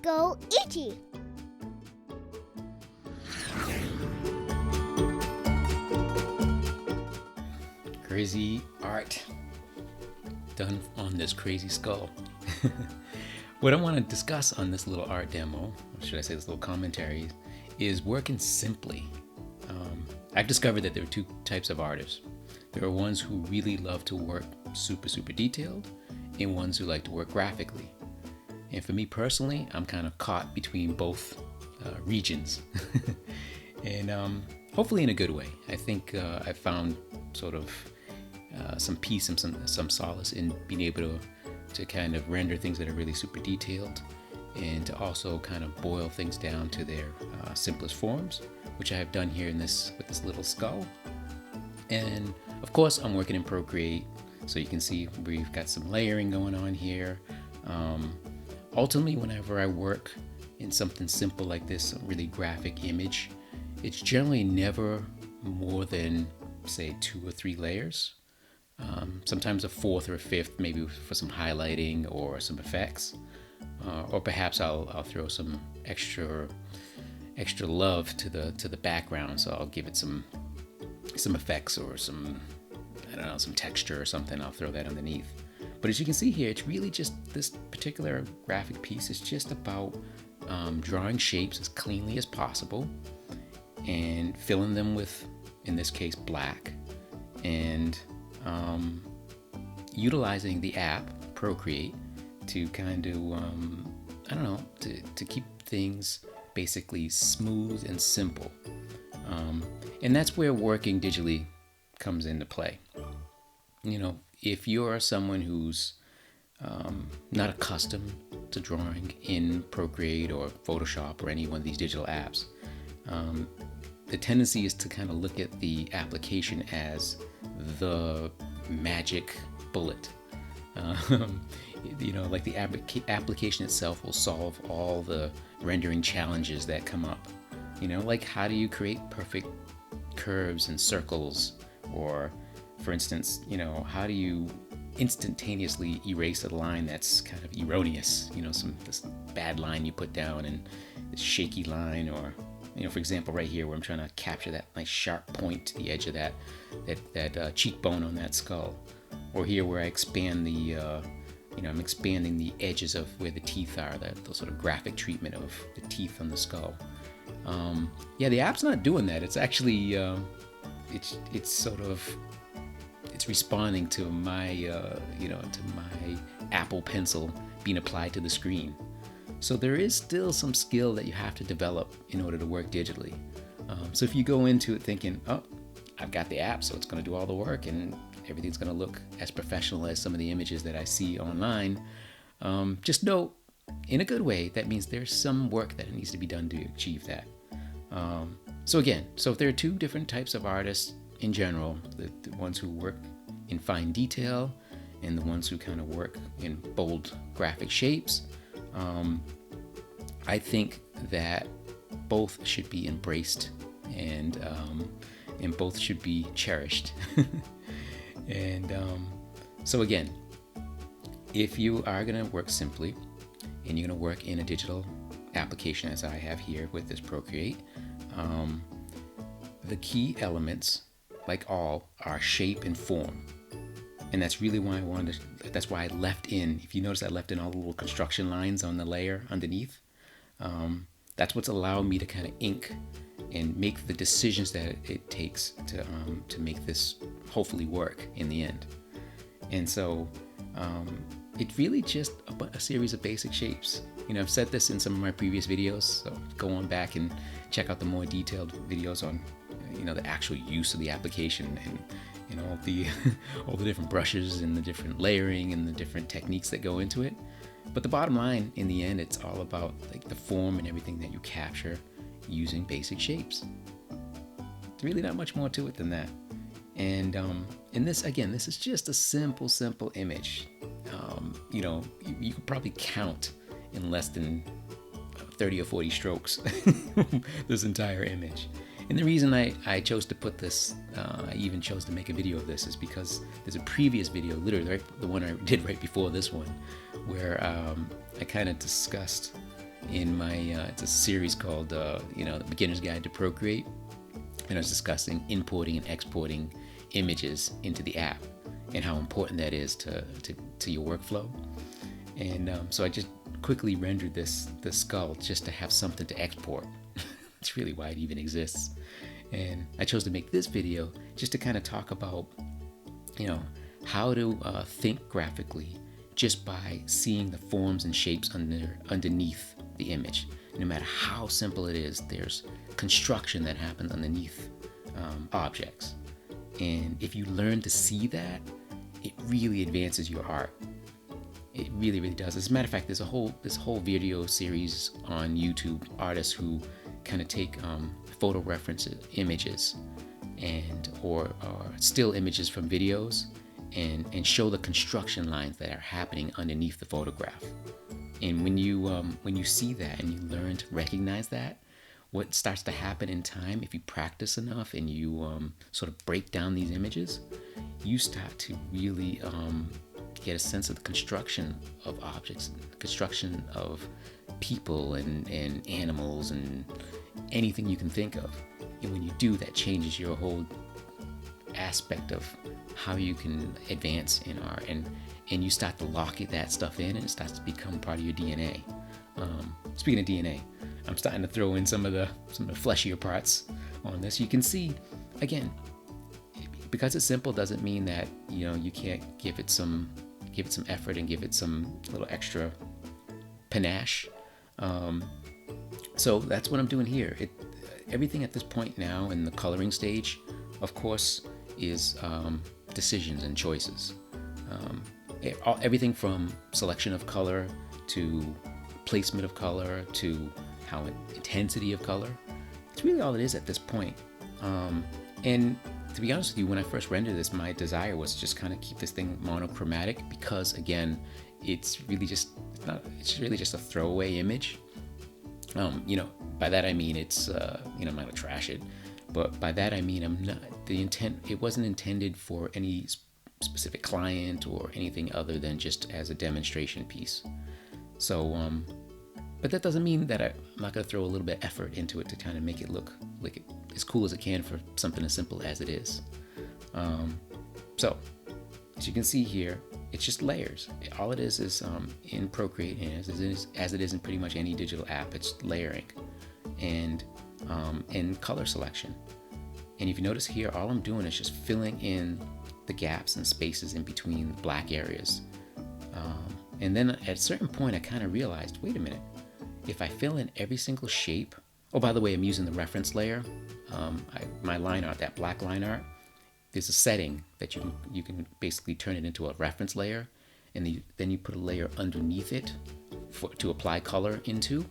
go ichie. Crazy art done on this crazy skull. What I want to discuss on this little art demo, or should I say this little commentary, is working simply. I've discovered that there are two types of artists. There are ones who really love to work super detailed, and ones who like to work graphically. And for me personally, I'm kind of caught between both regions. And hopefully in a good way. I think I found sort of some peace and some solace in being able to kind of render things that are really super detailed, and to also kind of boil things down to their simplest forms, which I have done here with this little skull. And of course I'm working in Procreate, so you can see we've got some layering going on here. Ultimately, whenever I work in something simple like this, a really graphic image, it's generally never more than, say, 2 or 3 layers. Sometimes a 4th or a 5th, maybe for some highlighting or some effects, or perhaps I'll throw some extra love to the background. So I'll give it some effects or some texture or something. I'll throw that underneath. But as you can see here, it's really just this particular graphic piece is just about drawing shapes as cleanly as possible and filling them with, in this case, black, and utilizing the app Procreate to kind of to keep things basically smooth and simple. And that's where working digitally comes into play. You know, if you're someone who's not accustomed to drawing in Procreate or Photoshop or any one of these digital apps, the tendency is to kind of look at the application as the magic bullet. Like the application itself will solve all the rendering challenges that come up. You know, like how do you create perfect curves and circles, or for instance, how do you instantaneously erase a line that's kind of erroneous, this bad line you put down and this shaky line, or for example right here where I'm trying to capture that nice sharp point to the edge of that cheekbone on that skull, or here where I expand I'm expanding the edges of where the teeth are, the sort of graphic treatment of the teeth on the skull. The app's not doing that. It's actually it's responding to my to my Apple Pencil being applied to the screen. So there is still some skill that you have to develop in order to work digitally. So if you go into it thinking, oh, I've got the app, so it's going to do all the work and everything's going to look as professional as some of the images that I see online, just know, in a good way, that means there's some work that needs to be done to achieve that. So if there are two different types of artists in general, the ones who work in fine detail and the ones who kind of work in bold graphic shapes, I think that both should be embraced and both should be cherished. And so again, if you are going to work simply and you're going to work in a digital application as I have here with this Procreate, the key elements, like all, are shape and form. And that's really why that's why I left in, if you notice, I left in all the little construction lines on the layer underneath. That's what's allowed me to kind of ink and make the decisions that it takes to make this hopefully work in the end. And so it's really just a series of basic shapes. I've said this in some of my previous videos, so go on back and check out the more detailed videos on the actual use of the application and all the different brushes and the different layering and the different techniques that go into it. But the bottom line, in the end, it's all about like the form and everything that you capture using basic shapes. There's really not much more to it than that. And in this, again, this is just a simple image. You could probably count in less than 30 or 40 strokes this entire image. And the reason I chose to put this, I even chose to make a video of this, is because there's a previous video, literally the one I did right before this one, where I kind of discussed in my, it's a series called, The Beginner's Guide to Procreate. And I was discussing importing and exporting images into the app and how important that is to your workflow. And so I just quickly rendered this skull just to have something to export. It's really why it even exists. And I chose to make this video just to kind of talk about, how to think graphically just by seeing the forms and shapes underneath the image. No matter how simple it is, there's construction that happens underneath objects. And if you learn to see that, it really advances your art. It really, really does. As a matter of fact, there's this whole video series on YouTube, artists who kind of take photo reference images or still images from videos and show the construction lines that are happening underneath the photograph. And when you see that and you learn to recognize that, what starts to happen in time, if you practice enough and you sort of break down these images, you start to really get a sense of the construction of objects, construction of people and animals and anything you can think of. And when you do, that changes your whole aspect of how you can advance in art, and you start to lock that stuff in, and it starts to become part of your DNA. Speaking of DNA, I'm starting to throw in some of the fleshier parts on this. You can see, again, because it's simple doesn't mean that you can't give it some effort and give it some little extra panache. So that's what I'm doing here. Everything at this point now in the coloring stage, of course, is decisions and choices. Everything from selection of color to placement of color to intensity of color. It's really all it is at this point. And to be honest with you, when I first rendered this, my desire was just kind of keep this thing monochromatic because, again, it's really just a throwaway image. By that I mean it's I'm not gonna trash it, but by that I mean it wasn't intended for any specific client or anything other than just as a demonstration piece. So but that doesn't mean that I'm not gonna throw a little bit of effort into it to kind of make it look like as cool as it can for something as simple as it is. So as you can see here, it's just layers. All it is in Procreate, and as it is in pretty much any digital app, it's layering and color selection. And if you notice here, all I'm doing is just filling in the gaps and spaces in between black areas. And then at a certain point, I kind of realized, wait a minute, if I fill in every single shape. Oh, by the way, I'm using the reference layer. My line art, that black line art, there's a setting that you can basically turn it into a reference layer, and then you put a layer underneath it to apply color into,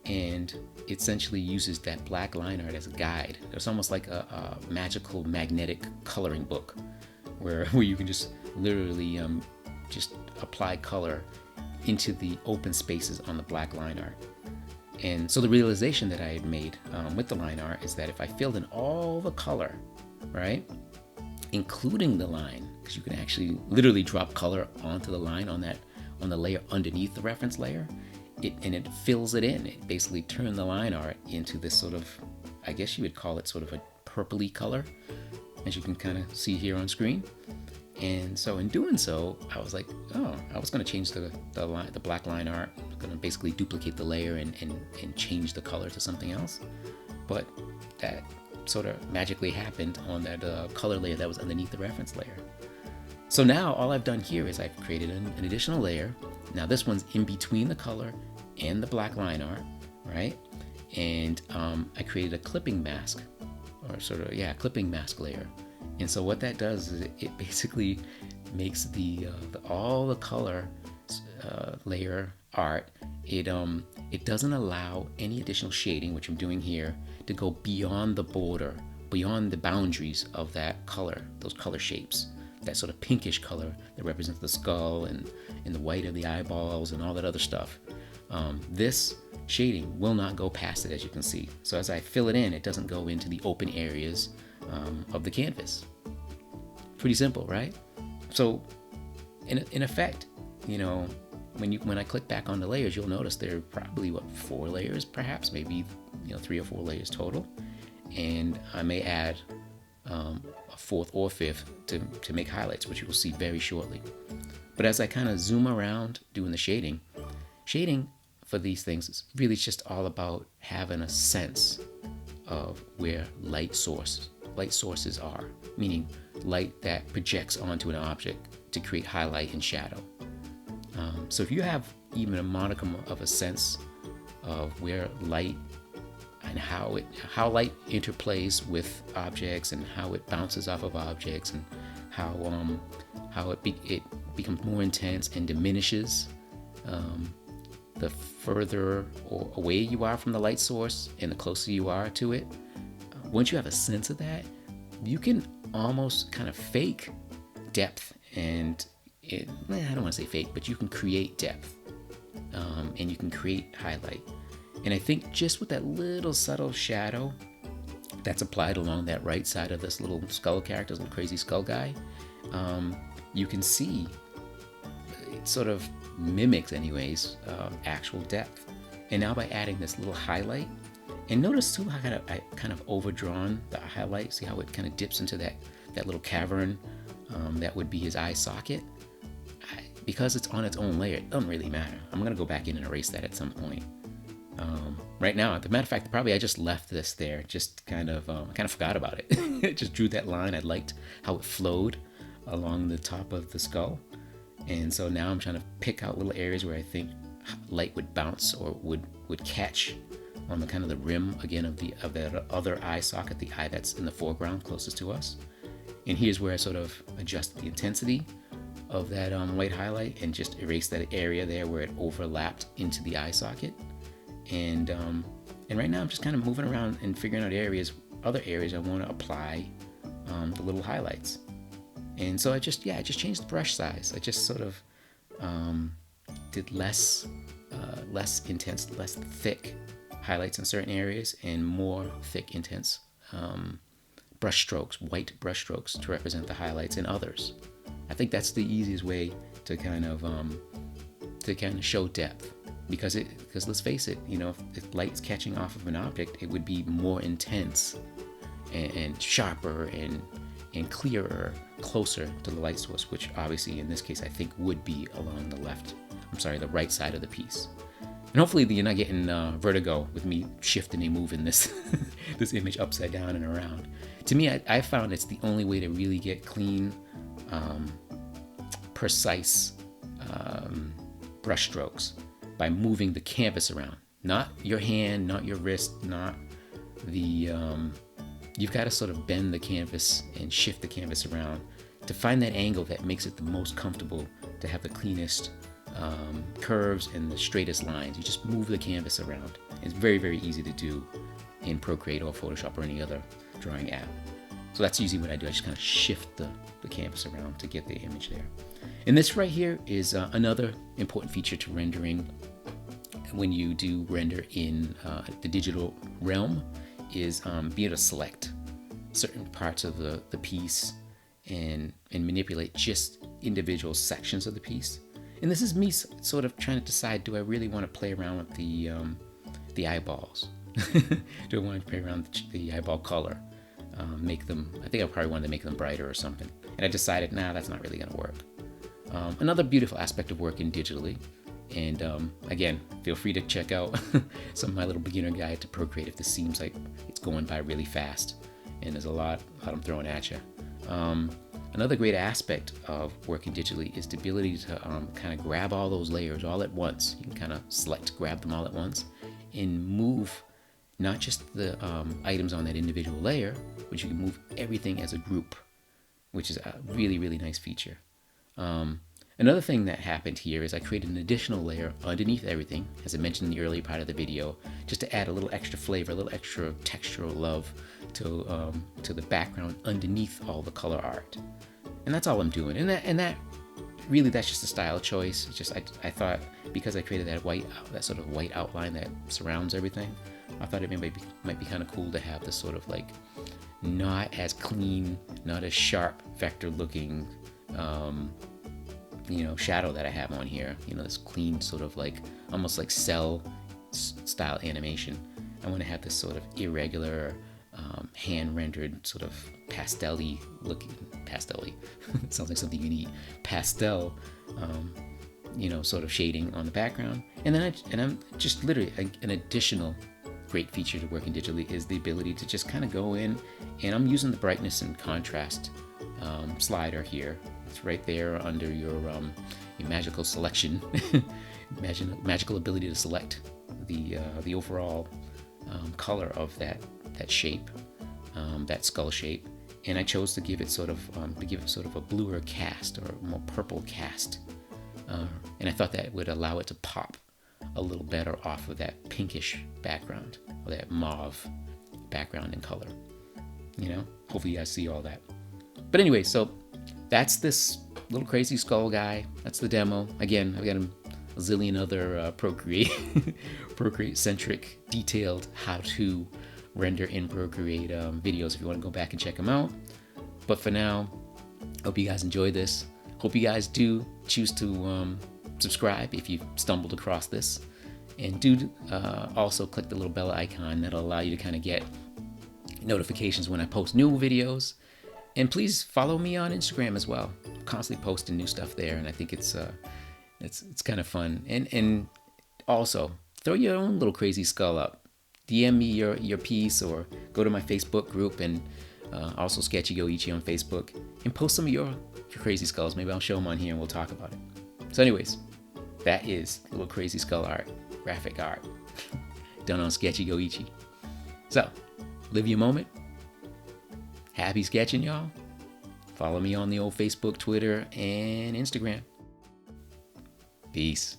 and it essentially uses that black line art as a guide. It's almost like a magical magnetic coloring book where you can just literally just apply color into the open spaces on the black line art. And so the realization that I had made with the line art is that if I filled in all the color, right, including the line, because you can actually literally drop color onto the line on the layer underneath the reference layer, it fills it in. It basically turned the line art into this sort of, I guess you would call it sort of a purpley color, as you can kind of see here on screen. And so in doing so, I was like, oh, I was going to change the black line art. I was going to basically duplicate the layer and change the color to something else. But that sort of magically happened on that color layer that was underneath the reference layer. So now all I've done here is I've created an additional layer. Now this one's in between the color and the black line art, right? And I created a clipping mask, or clipping mask layer. And so what that does is it basically makes all the color layer art. It doesn't allow any additional shading, which I'm doing here, to go beyond the border, beyond the boundaries of that color, those color shapes, that sort of pinkish color that represents the skull and the white of the eyeballs and all that other stuff. This shading will not go past it, as you can see. So as I fill it in, it doesn't go into the open areas of the canvas. Pretty simple, right? So in effect, when I click back on the layers, you'll notice there are probably 4 layers, perhaps, maybe 3 or 4 layers total, and I may add a 4th or 5th to make highlights, which you will see very shortly. But as I kind of zoom around doing the shading for these things is really just all about having a sense of where light sources are, meaning light that projects onto an object to create highlight and shadow. So if you have even a modicum of a sense of where light and how light interplays with objects and how it bounces off of objects and how it becomes more intense and diminishes the further away you are from the light source and the closer you are to it. Once you have a sense of that, you can almost kind of fake depth, and I don't want to say fake, but you can create depth, and you can create highlight. And I think just with that little subtle shadow that's applied along that right side of this little skull character, this little crazy skull guy, you can see it sort of mimics anyways actual depth. And now by adding this little highlight, and notice too how I kind of overdrawn the highlight. See how it kind of dips into that little cavern that would be his eye socket. Because it's on its own layer, it doesn't really matter. I'm gonna go back in and erase that at some point. Right now, as a matter of fact, probably I just left this there. Just kind of forgot about it. Just drew that line. I liked how it flowed along the top of the skull, and so now I'm trying to pick out little areas where I think light would bounce or would catch on the kind of the rim again of that other eye socket, the eye that's in the foreground closest to us. And here's where I sort of adjust the intensity of that white highlight and just erase that area there where it overlapped into the eye socket. And right now I'm just kind of moving around and figuring out other areas I want to apply the little highlights. And so I just changed the brush size. I just sort of did less intense, less thick highlights in certain areas and more thick, intense brush strokes, white brush strokes to represent the highlights in others. I think that's the easiest way to kind of show depth, because let's face it, if light's catching off of an object, it would be more intense and sharper and clearer, closer to the light source, which obviously in this case I think would be along the right side of the piece. And hopefully you're not getting vertigo with me shifting and moving this this image upside down and around. To me, I found it's the only way to really get clean, precise brush strokes by moving the canvas around. Not your hand, not your wrist, not the... You've got to sort of bend the canvas and shift the canvas around to find that angle that makes it the most comfortable to have the cleanest curves and the straightest lines. You just move the canvas around. It's very, very easy to do in Procreate or Photoshop or any other drawing app. So that's usually what I do. I just kind of shift the canvas around to get the image there. And this right here is another important feature to rendering when you do render in the digital realm, is be able to select certain parts of the piece and manipulate just individual sections of the piece. And this is me sort of trying to decide, do I really want to play around with the eyeballs? Do I want to play around with the eyeball color? I think I probably wanted to make them brighter or something. And I decided, that's not really going to work. Another beautiful aspect of working digitally, and again, feel free to check out some of my little beginner guide to Procreate if this seems like it's going by really fast and there's a lot I'm throwing at you. Another great aspect of working digitally is the ability to kind of grab all those layers all at once. You can kind of grab them all at once and move not just the items on that individual layer, but you can move everything as a group, which is a really, really nice feature. Another thing that happened here is I created an additional layer underneath everything, as I mentioned in the earlier part of the video, just to add a little extra flavor, a little extra textural love to the background underneath all the color art. And that's all I'm doing. And that really, that's just a style choice. It's just I thought, because I created that sort of white outline that surrounds everything, I thought it might be kind of cool to have this sort of like not as clean, not as sharp vector looking shadow that I have on here, this clean sort of like almost like cell style animation. I want to have this sort of irregular, hand rendered sort of pastel-y looking, pastel-y sounds like something you need, pastel, sort of shading on the background. And then I'm just literally an additional great feature to working digitally is the ability to just kind of go in, and I'm using the brightness and contrast slider here. It's right there under your magical selection, magical ability to select the overall color of that shape, that skull shape. And I chose to give it sort of a bluer cast, or more purple cast. And I thought that would allow it to pop a little better off of that pinkish background, or that mauve background in color. Hopefully you guys see all that. But anyway, so that's this little crazy skull guy. That's the demo. Again, I've got a zillion other Procreate centric, detailed how-to render in Procreate videos if you want to go back and check them out. But for now, hope you guys enjoy this. Hope you guys do choose to subscribe if you've stumbled across this, and do also click the little bell icon. That'll allow you to kind of get notifications when I post new videos. And please follow me on Instagram as well. I'm constantly posting new stuff there, and I think it's kind of fun. And also throw your own little crazy skull up. DM me your piece, or go to my Facebook group, and also Sketchy Ichie on Facebook, and post some of your crazy skulls. Maybe I'll show them on here and we'll talk about it. So anyways, that is little crazy skull art, graphic art, done on Sketchy Ichie. So, live your moment. Happy sketching, y'all. Follow me on the old Facebook, Twitter, and Instagram. Peace.